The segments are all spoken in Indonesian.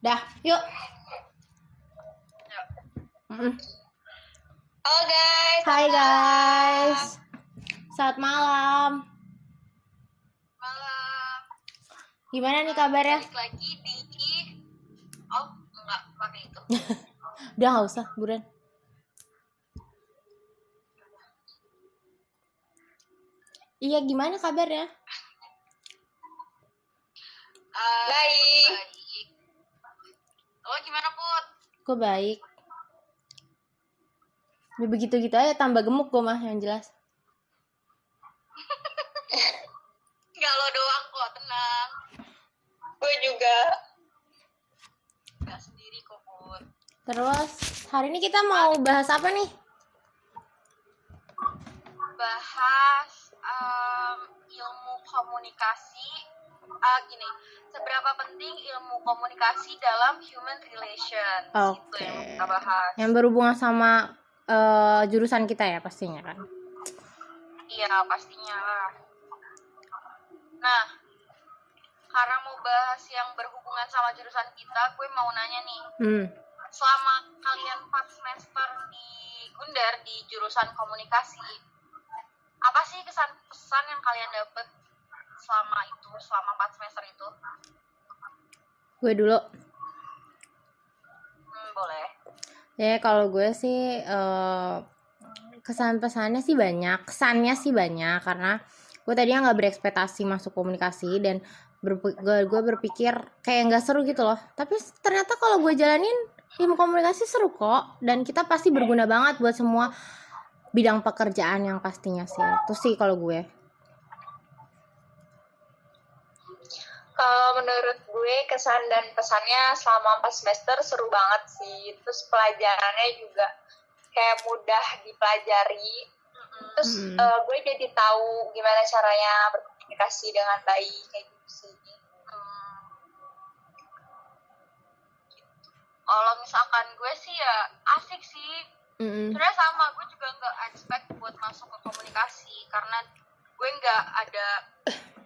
Dah, yuk. Halo guys. Hai guys. Selamat malam. Malam. Gimana nih kabarnya? Balik lagi di enggak pakai itu. Udah nggak usah, buruan. Iya, gimana kabarnya? Baik. Lo gimana Put? Gue baik. Ya, begitu-gitu aja, tambah gemuk gue mah yang jelas. Gak lo doang kok, tenang. Gue juga. Gak sendiri kok Put. Terus hari ini kita mau bahas apa nih? Bahas ilmu komunikasi. Gini, seberapa penting ilmu komunikasi dalam human relation? Itu yang kita bahas. Yang berhubungan sama jurusan kita ya pastinya kan? Iya pastinya lah. Nah, karena mau bahas yang berhubungan sama jurusan kita, gue mau nanya nih. Selama kalian 4 semester di Gundar di jurusan komunikasi, apa sih kesan-pesan yang kalian dapet selama 4 semester itu? Gue dulu. Boleh. Ya kalau gue sih kesannya sih banyak karena gue tadinya nggak berekspektasi masuk komunikasi dan gue berpikir kayak nggak seru gitu loh. Tapi ternyata kalau gue jalanin ilmu komunikasi seru kok, dan kita pasti berguna banget buat semua bidang pekerjaan yang pastinya sih. Itu sih kalau gue. Kalau menurut gue kesan dan pesannya selama 4 semester seru banget sih. Terus pelajarannya juga kayak mudah dipelajari. Terus gue jadi tahu gimana caranya berkomunikasi dengan baik kayak gitu sih. Kalau misalkan gue sih ya asik sih. Sebenarnya sama, gue juga nggak expect buat masuk ke komunikasi karena gue nggak ada,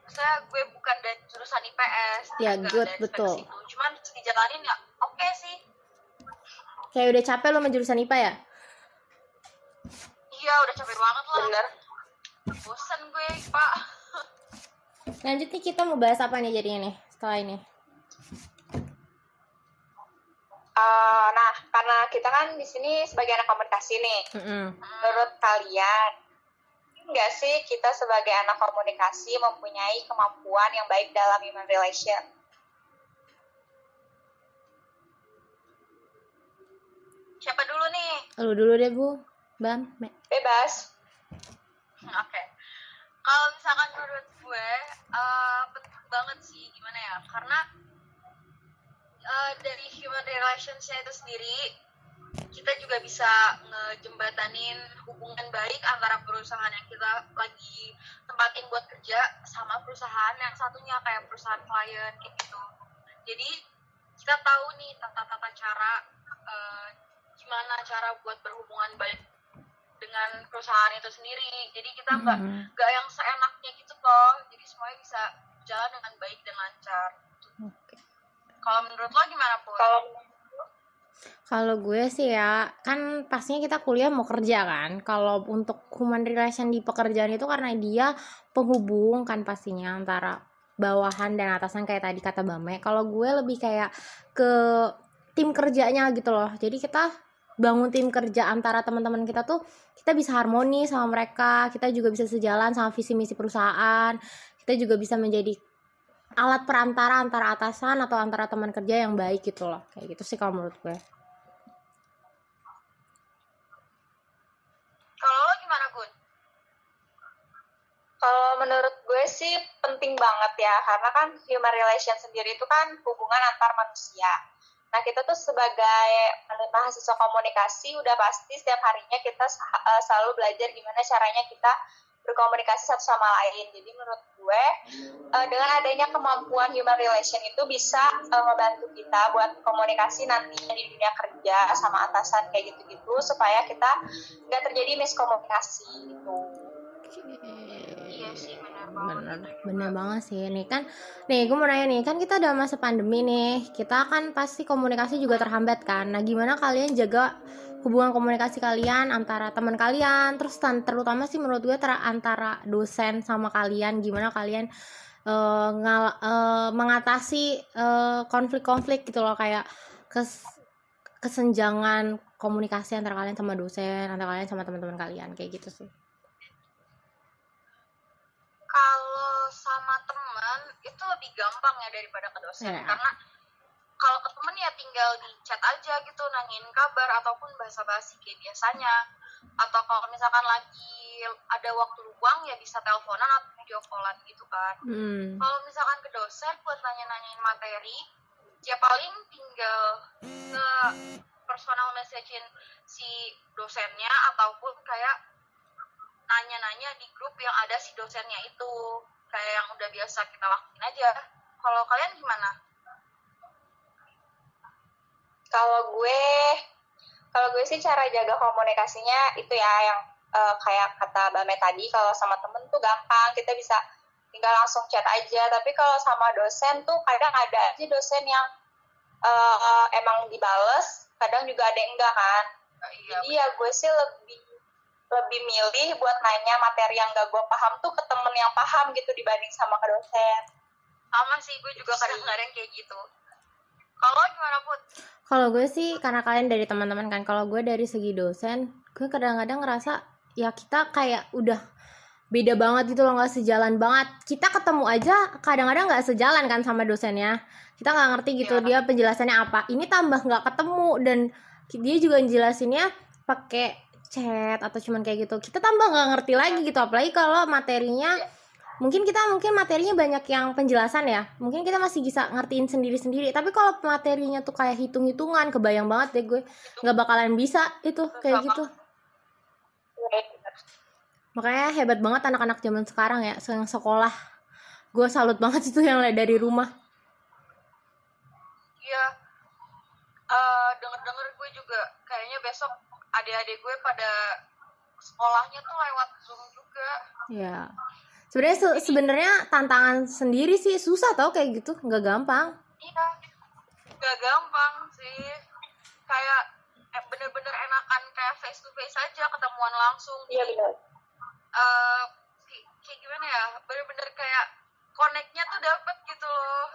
misalnya gue bukan dari jurusan IPS. Ya good, betul. Cuman dijalanin ya oke sih. Kayak udah capek lo sama jurusan IPA ya? Iya udah capek banget lah. Bener. Bosan gue Pak. Lanjut nih, kita mau bahas apa nih jadinya nih setelah ini? Nah, karena kita kan di sini sebagai anak komunikasi nih. Menurut kalian, nggak sih kita sebagai anak komunikasi mempunyai kemampuan yang baik dalam human relation? Siapa dulu nih? Lu dulu deh Bu, Bam. Bebas. Oke. Kalau misalkan menurut gue, penting banget sih, gimana ya? Karena dari human relationsnya itu sendiri, kita juga bisa ngejembatanin hubungan baik antara perusahaan yang kita lagi tempatin buat kerja sama perusahaan yang satunya kayak perusahaan klien kayak gitu. Jadi kita tahu nih tata cara gimana cara buat berhubungan baik dengan perusahaan itu sendiri. Jadi kita nggak yang seenaknya gitu loh. Jadi semuanya bisa jalan dengan baik dan lancar. Kalau menurut lo gimana Put? Kalau gue sih ya, kan pastinya kita kuliah mau kerja kan. Kalau untuk human relation di pekerjaan itu karena dia penghubung kan pastinya antara bawahan dan atasan kayak tadi kata Bame. Kalau gue lebih kayak ke tim kerjanya gitu loh. Jadi kita bangun tim kerja antara teman-teman kita tuh, kita bisa harmoni sama mereka, kita juga bisa sejalan sama visi misi perusahaan, kita juga bisa menjadi alat perantara antara atasan atau antara teman kerja yang baik gitu loh. Kayak gitu sih kalau menurut gue. Kalau lo gimana Gun? Kalau menurut gue sih penting banget ya, karena kan human relation sendiri itu kan hubungan antar manusia. Nah kita tuh sebagai mahasiswa komunikasi udah pasti setiap harinya kita selalu belajar gimana caranya kita berkomunikasi satu sama lain. Jadi menurut gue dengan adanya kemampuan human relation itu bisa membantu kita buat komunikasi nantinya di dunia kerja sama atasan kayak gitu-gitu supaya kita nggak terjadi miskomunikasi gitu. Iya sih benar. bener banget sih. Nih gue mau nanya nih, kan kita udah masa pandemi nih, kita kan pasti komunikasi juga terhambat kan. Nah, gimana kalian jaga hubungan komunikasi kalian antara teman kalian, terus terutama sih menurut gue antara dosen sama kalian, gimana kalian mengatasi konflik-konflik gitu loh, kayak kesenjangan komunikasi antara kalian sama dosen, antara kalian sama teman-teman kalian, kayak gitu sih. Kalau sama teman itu lebih gampang ya daripada ke dosen, karena kalau ke temen ya tinggal di chat aja gitu, nanyain kabar ataupun basa-basi kayak biasanya, atau kalau misalkan lagi ada waktu luang ya bisa teleponan atau video callan gitu kan. Kalau misalkan ke dosen buat nanyain materi ya paling tinggal ke personal message-in si dosennya ataupun kayak nanya-nanya di grup yang ada si dosennya itu, kayak yang udah biasa kita lakuin aja. Kalau kalian gimana? Kalau gue sih cara jaga komunikasinya itu ya yang kayak kata Bame tadi, kalau sama temen tuh gampang, kita bisa tinggal langsung chat aja. Tapi kalau sama dosen tuh kadang ada aja dosen yang emang dibales, kadang juga ada yang enggak kan. Jadi ya gue sih lebih milih buat nanya materi yang gak gue paham tuh ke temen yang paham gitu dibanding sama ke dosen. Sama sih, gue juga kadang-kadang kayak gitu. Kalau gimana Put? Kalau gue sih karena kalian dari teman-teman kan, kalau gue dari segi dosen, gue kadang-kadang ngerasa ya kita kayak udah beda banget gitu loh, nggak sejalan banget. Kita ketemu aja kadang-kadang nggak sejalan kan sama dosennya. Kita nggak ngerti gitu dia penjelasannya apa. Ini tambah nggak ketemu, dan dia juga jelasinnya pakai chat atau cuman kayak gitu. Kita tambah nggak ngerti lagi gitu, apalagi kalau materinya mungkin materinya banyak yang penjelasan ya, mungkin kita masih bisa ngertiin sendiri-sendiri. Tapi kalau materinya tuh kayak hitung-hitungan, kebayang banget deh gue nggak bakalan bisa itu kayak gitu. Makanya hebat banget anak-anak zaman sekarang ya, yang sekolah. Gue salut banget itu yang dari rumah. Iya, denger-denger gue juga kayaknya besok adik-adik gue pada sekolahnya tuh lewat Zoom juga. Iya. Sebenarnya tantangan sendiri sih, susah tau kayak gitu, nggak gampang. Iya, nggak gampang sih. Kayak bener-bener enakan kayak face to face aja, ketemuan langsung. Iya benar. Kayak gimana ya, bener-bener kayak connect-nya tuh dapet gitu loh.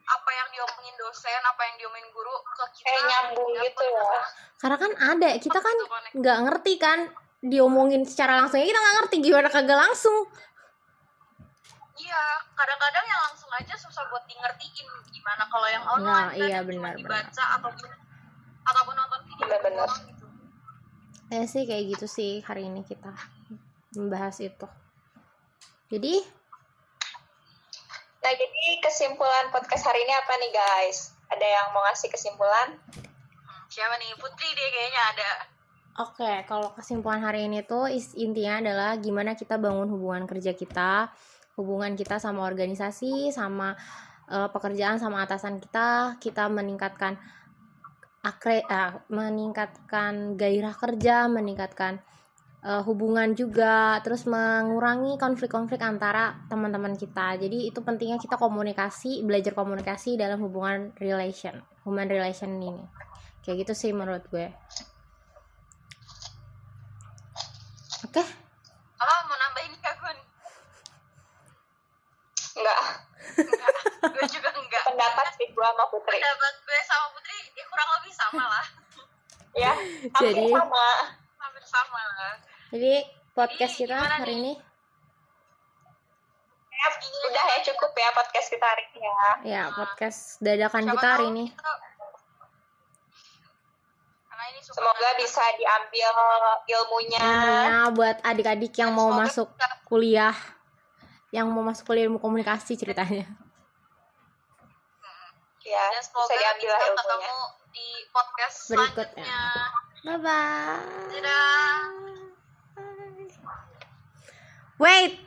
Apa yang diomongin dosen, apa yang diomongin guru ke kita kayak nyambung gitu ya. Karena kan ada, kita kan nggak ngerti kan diomongin secara langsung, kita nggak ngerti gimana kagak langsung. Iya, kadang-kadang yang langsung aja susah buat di ngertiin, gimana kalau yang online. Nah, iya benar. Dibaca ataupun nonton video. Benar. Gitu. Ya sih kayak gitu sih, hari ini kita membahas itu. Jadi kesimpulan podcast hari ini apa nih guys? Ada yang mau ngasih kesimpulan? Siapa nih? Putri deh kayaknya ada. Oke, kalau kesimpulan hari ini tuh intinya adalah gimana kita bangun hubungan kerja kita, hubungan kita sama organisasi, sama pekerjaan, sama atasan kita meningkatkan meningkatkan gairah kerja, meningkatkan hubungan juga, terus mengurangi konflik-konflik antara teman-teman kita. Jadi itu pentingnya kita belajar komunikasi dalam human relation ini. Kayak gitu sih menurut gue. Oke. Mau nambahin kak Gun? Enggak. Gue juga enggak. Pendapat sih gue sama Putri. Pendapat gue sama Putri ya kurang lebih sama lah. Ya, Jadi hampir sama lah. Jadi podcast kita hari ini udah ya, cukup ya podcast kita hari ini ya. Ya, podcast dadakan kita hari ini. Semoga bisa diambil ilmunya buat adik-adik yang mau masuk kuliah, ilmu komunikasi ceritanya. Ya, dan semoga bisa diambil bisa ilmunya. ketemu di podcast berikutnya. selanjutnya. Bye-bye. Dadah. Wait.